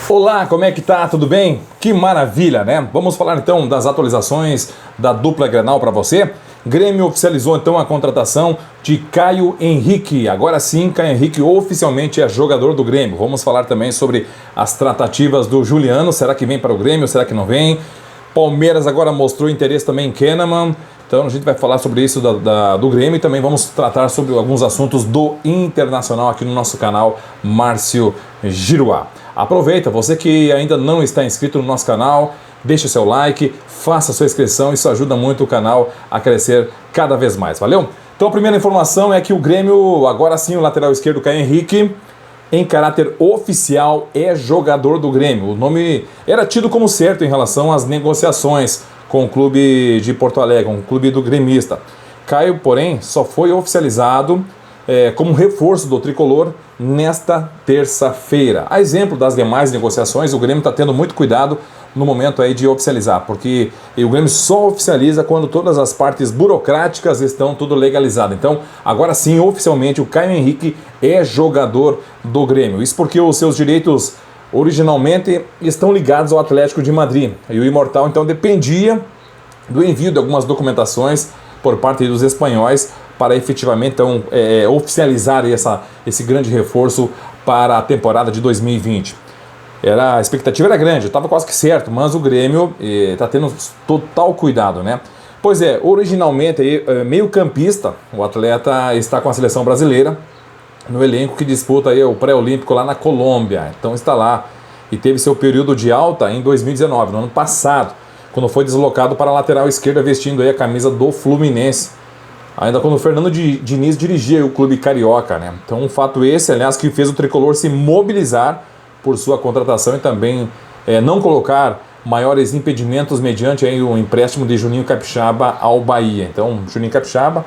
Olá, como é que tá? Tudo bem? Que maravilha, né? Vamos falar então das atualizações da dupla Grenal para você. Grêmio oficializou então a contratação de Caio Henrique. Agora sim, Caio Henrique oficialmente é jogador do Grêmio. Vamos falar também sobre as tratativas do Juliano. Será que vem para o Grêmio? Será que não vem? Palmeiras agora mostrou interesse também em Kahneman. Então a gente vai falar sobre isso do Grêmio e também vamos tratar sobre alguns assuntos do Internacional aqui no nosso canal Márcio Giruá. Aproveita, você que ainda não está inscrito no nosso canal, deixe seu like, faça sua inscrição, isso ajuda muito o canal a crescer cada vez mais, valeu? Então a primeira informação é que o Grêmio, agora sim o lateral esquerdo Caio Henrique, em caráter oficial é jogador do Grêmio. O nome era tido como certo em relação às negociações com o clube de Porto Alegre, com o clube do gremista. Caio, porém, só foi oficializado como reforço do tricolor nesta terça-feira. A exemplo das demais negociações, o Grêmio está tendo muito cuidado no momento aí de oficializar, porque o Grêmio só oficializa quando todas as partes burocráticas estão tudo legalizado. Então, agora sim, oficialmente, o Caio Henrique é jogador do Grêmio. Isso porque os seus direitos originalmente estão ligados ao Atlético de Madrid. E o Imortal, então, dependia do envio de algumas documentações por parte dos espanhóis para efetivamente então, oficializar esse grande reforço para a temporada de 2020. A expectativa era grande, estava quase que certo, mas o Grêmio está tendo total cuidado, né? Pois é, originalmente meio campista, o atleta está com a seleção brasileira no elenco que disputa aí o pré-olímpico lá na Colômbia. Então está lá e teve seu período de alta em 2019, no ano passado, quando foi deslocado para a lateral esquerda vestindo aí a camisa do Fluminense. Ainda quando o Fernando Diniz dirigia o clube carioca, né? Então um fato esse, aliás, que fez o tricolor se mobilizar por sua contratação e também não colocar maiores impedimentos mediante aí o empréstimo de Juninho Capixaba ao Bahia. Então Juninho Capixaba,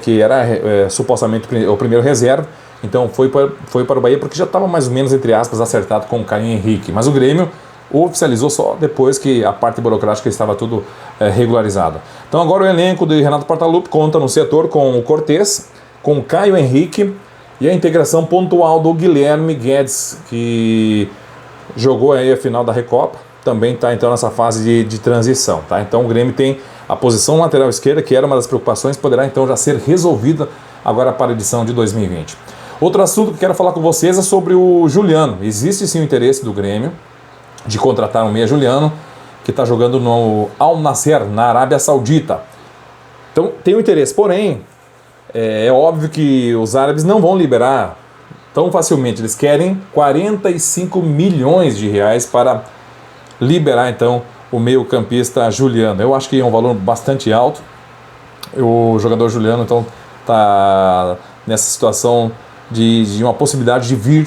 que era supostamente o primeiro reserva, então foi para o Bahia porque já estava mais ou menos, entre aspas, acertado com o Caio Henrique. Mas o Grêmio oficializou só depois que a parte burocrática estava tudo regularizada. Então agora o elenco de Renato Portaluppi conta no setor com o Cortez, com o Caio Henrique e a integração pontual do Guilherme Guedes, que jogou aí a final da Recopa, também está então nessa fase de transição, tá? Então o Grêmio tem a posição lateral esquerda, que era uma das preocupações, poderá então já ser resolvida agora para a edição de 2020. Outro assunto que quero falar com vocês é sobre o Juliano. Existe sim o interesse do Grêmio de contratar um meia Juliano, que está jogando no Al Nassr, na Arábia Saudita. Então tem o interesse, porém, é óbvio que os árabes não vão liberar tão facilmente. Eles querem 45 milhões de reais para liberar então o meio-campista Juliano. Eu acho que é um valor bastante alto. O jogador Juliano então está nessa situação de uma possibilidade de vir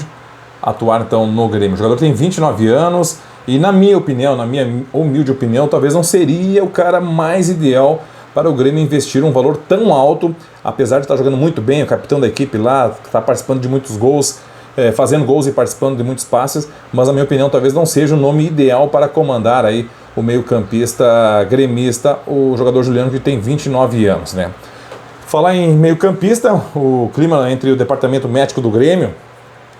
atuar então no Grêmio. O jogador tem 29 anos e na minha opinião, na minha humilde opinião, talvez não seria o cara mais ideal para o Grêmio investir um valor tão alto, apesar de estar jogando muito bem, o capitão da equipe lá, está participando de muitos gols, fazendo gols e participando de muitos passes, mas na minha opinião talvez não seja o nome ideal para comandar aí o meio-campista gremista, o jogador Juliano, que tem 29 anos, né? Falar em meio-campista, o clima entre o departamento médico do Grêmio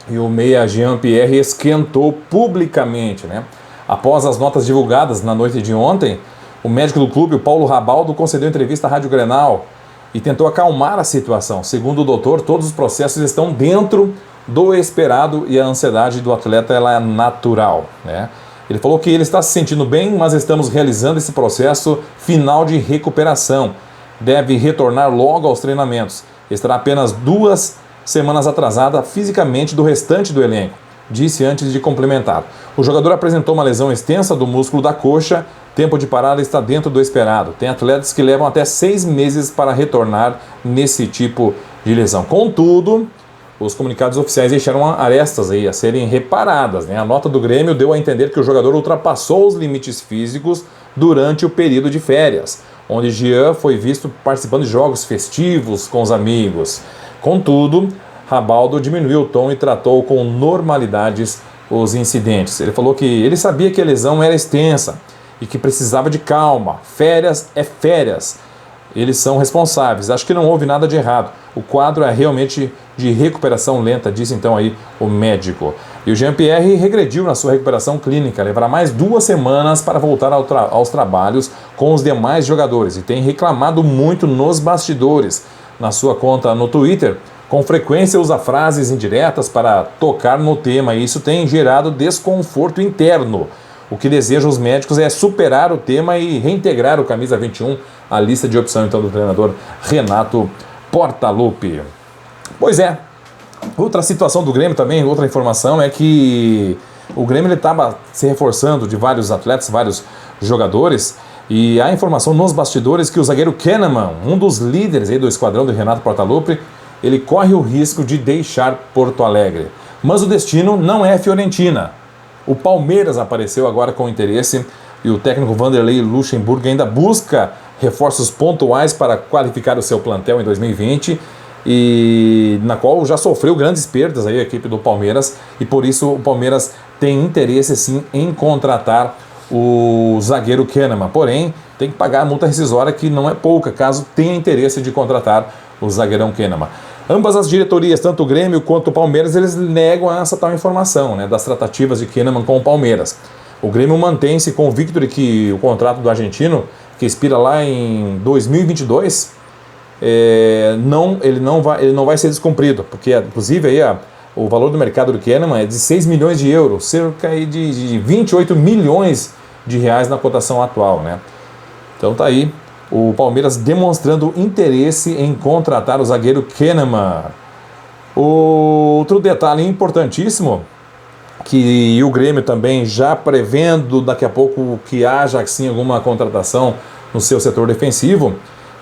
e o meia Jean-Pierre esquentou publicamente, né? Após as notas divulgadas na noite de ontem, o médico do clube, o Paulo Rabaldo, concedeu entrevista à Rádio Grenal e tentou acalmar a situação. Segundo o doutor, todos os processos estão dentro do esperado e a ansiedade do atleta ela é natural, né? Ele falou que ele está se sentindo bem, mas estamos realizando esse processo final de recuperação. Deve retornar logo aos treinamentos. Estará apenas 2 semanas atrasada fisicamente do restante do elenco, disse antes de complementar. O jogador apresentou uma lesão extensa do músculo da coxa, tempo de parada está dentro do esperado. Tem atletas que levam até 6 meses para retornar nesse tipo de lesão. Contudo, os comunicados oficiais deixaram arestas aí a serem reparadas, né? A nota do Grêmio deu a entender que o jogador ultrapassou os limites físicos durante o período de férias, onde Jean foi visto participando de jogos festivos com os amigos. Contudo, Rabaldo diminuiu o tom e tratou com normalidades os incidentes. Ele falou que ele sabia que a lesão era extensa e que precisava de calma. Férias é férias. eles são responsáveis. Acho que não houve nada de errado. O quadro é realmente de recuperação lenta, disse então aí o médico. E o Jean-Pierre regrediu na sua recuperação clínica, levará mais 2 semanas para voltar aos trabalhos com os demais jogadores e tem reclamado muito nos bastidores. Na sua conta no Twitter, com frequência usa frases indiretas para tocar no tema e isso tem gerado desconforto interno. O que desejam os médicos é superar o tema e reintegrar o camisa 21 à lista de opção então do treinador Renato Portaluppi. Pois é, outra situação do Grêmio também, outra informação é que o Grêmio estava se reforçando de vários atletas, vários jogadores, e há informação nos bastidores que o zagueiro Kahneman, um dos líderes aí do esquadrão do Renato Portaluppi, ele corre o risco de deixar Porto Alegre. Mas o destino não é Fiorentina. O Palmeiras apareceu agora com interesse e o técnico Vanderlei Luxemburgo ainda busca reforços pontuais para qualificar o seu plantel em 2020 e na qual já sofreu grandes perdas aí a equipe do Palmeiras e por isso o Palmeiras tem interesse sim em contratar o zagueiro Kahneman, porém tem que pagar a multa rescisória que não é pouca caso tenha interesse de contratar o zagueirão Kahneman. Ambas as diretorias, tanto o Grêmio quanto o Palmeiras, eles negam essa tal informação, né, das tratativas de Kahneman com o Palmeiras. O Grêmio mantém-se convicto de que o contrato do argentino, que expira lá em 2022, ele não vai ser descumprido, porque inclusive aí, o valor do mercado do Kahneman é de 6 milhões de euros, cerca de 28 milhões de reais na cotação atual, né? Então tá aí o Palmeiras demonstrando interesse em contratar o zagueiro Kahneman. Outro detalhe importantíssimo, que o Grêmio também já prevendo daqui a pouco que haja assim alguma contratação no seu setor defensivo,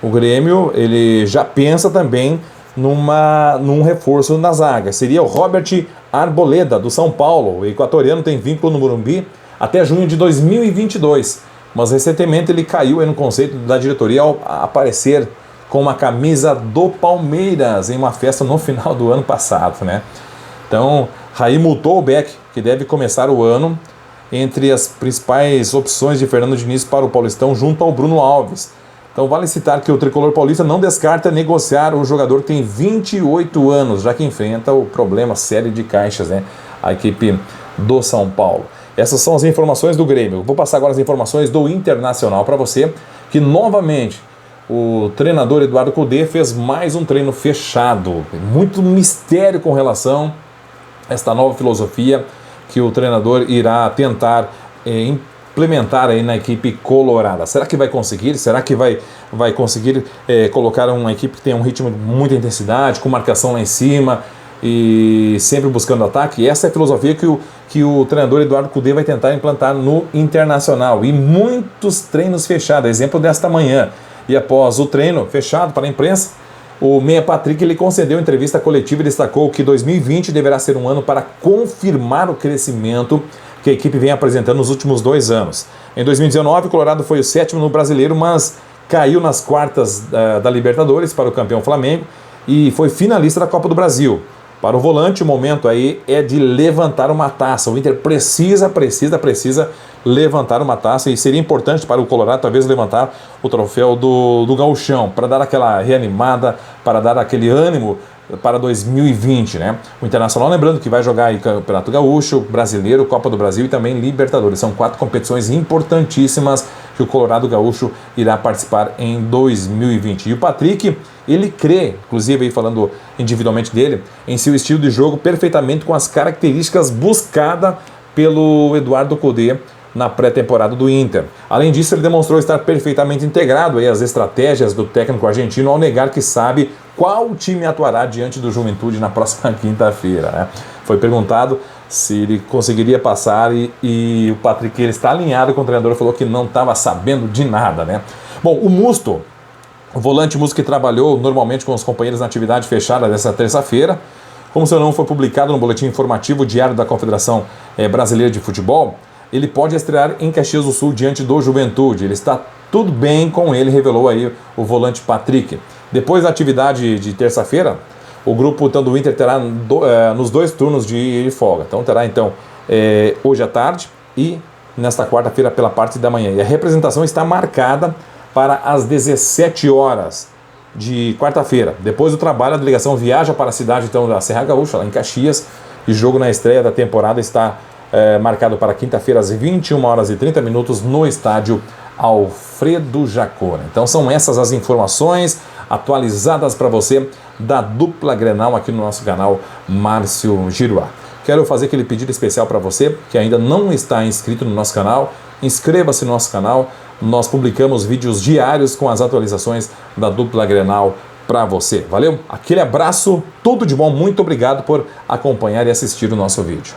o Grêmio ele já pensa também num reforço na zaga. Seria o Robert Arboleda, do São Paulo. O equatoriano tem vínculo no Morumbi até junho de 2022. Mas recentemente ele caiu aí no conceito da diretoria ao aparecer com uma camisa do Palmeiras em uma festa no final do ano passado, né? Então, Raí multou o Beck, que deve começar o ano entre as principais opções de Fernando Diniz para o Paulistão junto ao Bruno Alves. Então vale citar que o tricolor paulista não descarta negociar o jogador que tem 28 anos, já que enfrenta o problema sério de caixas, né? A equipe do São Paulo. Essas são as informações do Grêmio. Vou passar agora as informações do Internacional para você, que novamente o treinador Eduardo Cudê fez mais um treino fechado. Muito mistério com relação a esta nova filosofia que o treinador irá tentar implementar aí na equipe colorada. Será que vai conseguir? Será que vai conseguir colocar uma equipe que tem um ritmo de muita intensidade, com marcação lá em cima e sempre buscando ataque? Essa é a filosofia que o treinador Eduardo Cudê vai tentar implantar no Internacional. E muitos treinos fechados, exemplo desta manhã. E após o treino fechado para a imprensa, o Meia Patrick ele concedeu entrevista coletiva e destacou que 2020 deverá ser um ano para confirmar o crescimento que a equipe vem apresentando nos últimos 2 anos. Em 2019, o Colorado foi o 7º no Brasileiro, mas caiu nas quartas da Libertadores para o campeão Flamengo e foi finalista da Copa do Brasil. Para o volante, o momento aí é de levantar uma taça. O Inter precisa levantar uma taça e seria importante para o Colorado talvez levantar o troféu do Gauchão, para dar aquela reanimada, para dar aquele ânimo para 2020, né? O Internacional, lembrando que vai jogar aí Campeonato Gaúcho, Brasileiro, Copa do Brasil e também Libertadores. São 4 competições importantíssimas que o Colorado Gaúcho irá participar em 2020. E o Patrick, ele crê, inclusive aí falando individualmente dele, em seu estilo de jogo perfeitamente com as características buscadas pelo Eduardo Cudê na pré-temporada do Inter. Além disso, ele demonstrou estar perfeitamente integrado aí às estratégias do técnico argentino ao negar que sabe qual time atuará diante do Juventude na próxima quinta-feira, né? Foi perguntado se ele conseguiria passar e o Patrick ele está alinhado com o treinador, falou que não estava sabendo de nada, né? Bom, o Musto, o volante Musto que trabalhou normalmente com os companheiros na atividade fechada dessa terça-feira, como seu nome foi publicado no boletim informativo diário da Confederação Brasileira de Futebol, ele pode estrear em Caxias do Sul diante do Juventude. Ele está tudo bem com ele, revelou aí o volante Patrick. Depois da atividade de terça-feira, o grupo então, do Inter terá nos 2 turnos de folga. Então terá então hoje à tarde e nesta quarta-feira pela parte da manhã. E a representação está marcada para as 17 horas de quarta-feira. Depois do trabalho, a delegação viaja para a cidade então da Serra Gaúcha, lá em Caxias, e jogo na estreia da temporada está marcado para quinta-feira às 21 horas e 30 minutos no estádio Alfredo Jacona. Então são essas as informações atualizadas para você da dupla Grenal aqui no nosso canal Márcio Giroá. Quero fazer aquele pedido especial para você que ainda não está inscrito no nosso canal. Inscreva-se no nosso canal. Nós publicamos vídeos diários com as atualizações da dupla Grenal para você. Valeu? Aquele abraço, tudo de bom. Muito obrigado por acompanhar e assistir o nosso vídeo.